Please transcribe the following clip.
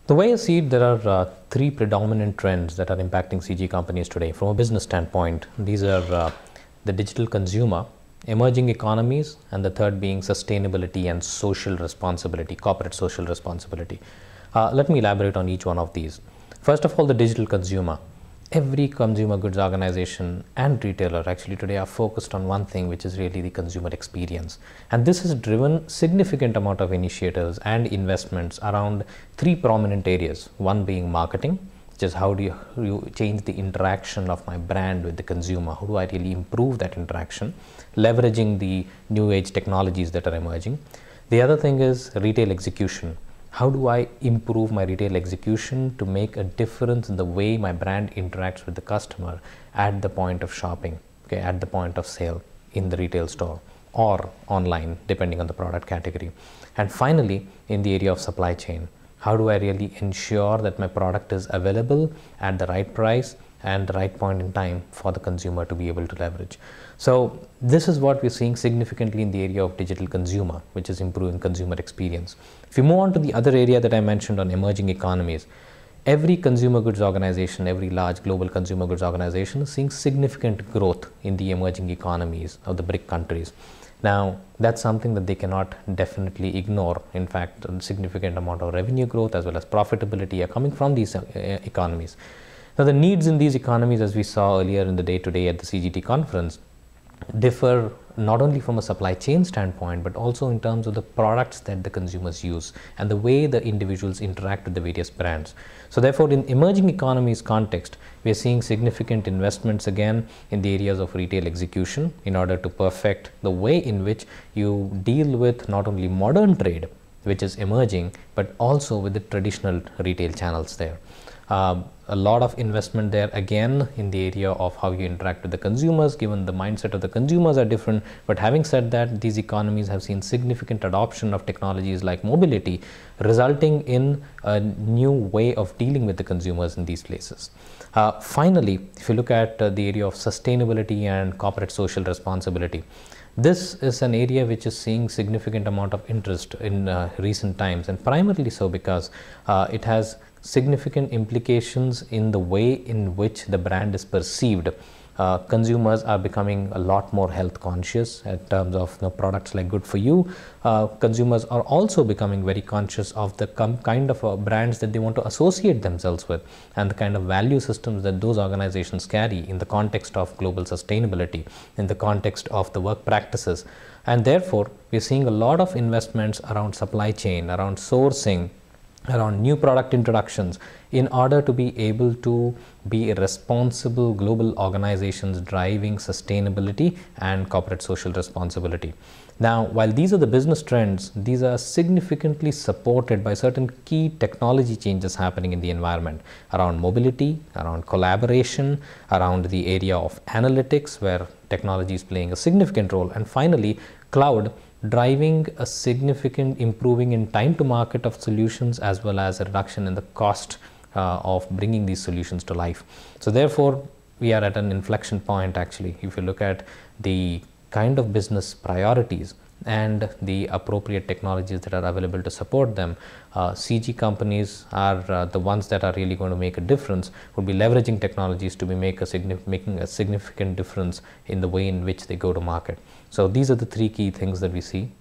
The way I see it, there are three predominant trends that are impacting CG companies today. From a business standpoint, these are the digital consumer, emerging economies, and the third being sustainability and social responsibility, corporate social responsibility. Let me elaborate on each one of these. First of all, the digital consumer. Every consumer goods organization and retailer actually today are focused on one thing, which is really the consumer experience. And this has driven significant amount of initiatives and investments around three prominent areas. One being marketing, which is how do you change the interaction of my brand with the consumer? How do I really improve that interaction? Leveraging the new age technologies that are emerging. The other thing is retail execution. How do I improve my retail execution to make a difference in the way my brand interacts with the customer at the point of shopping, okay, at the point of sale in the retail store or online, depending on the product category. And finally, in the area of supply chain, how do I really ensure that my product is available at the right price and the right point in time for the consumer to be able to leverage. So this is what we're seeing significantly in the area of digital consumer, which is improving consumer experience. If you move on to the other area that I mentioned on emerging economies, every consumer goods organization, every large global consumer goods organization is seeing significant growth in the emerging economies of the BRIC countries. Now, that's something that they cannot definitely ignore. In fact, a significant amount of revenue growth as well as profitability are coming from these economies. Now, the needs in these economies, as we saw earlier in the day today at the CGT conference, differ not only from a supply chain standpoint, but also in terms of the products that the consumers use and the way the individuals interact with the various brands. So therefore, in emerging economies context, we are seeing significant investments again in the areas of retail execution in order to perfect the way in which you deal with not only modern trade, which is emerging, but also with the traditional retail channels there. A lot of investment there again in the area of how you interact with the consumers, given the mindset of the consumers are different. But having said that, these economies have seen significant adoption of technologies like mobility, resulting in a new way of dealing with the consumers in these places. Finally, if you look at the area of sustainability and corporate social responsibility, this is an area which is seeing significant amount of interest in recent times, and primarily so because it has significant implications in the way in which the brand is perceived. Consumers are becoming a lot more health conscious in terms of products like good for you. Consumers are also becoming very conscious of the kind of brands that they want to associate themselves with and the kind of value systems that those organizations carry in the context of global sustainability, in the context of the work practices. And therefore, we're seeing a lot of investments around supply chain, around sourcing, around new product introductions in order to be able to be responsible global organizations driving sustainability and corporate social responsibility. Now, while these are the business trends, these are significantly supported by certain key technology changes happening in the environment around mobility, around collaboration, around the area of analytics, where technology is playing a significant role, and finally, cloud, driving a significant improving in time to market of solutions as well as a reduction in the cost of bringing these solutions to life. So therefore, we are at an inflection point actually. If you look at the kind of business priorities and the appropriate technologies that are available to support them, CG companies are the ones that are really going to make a difference, would be leveraging technologies to be making a significant difference in the way in which they go to market. So these are the three key things that we see.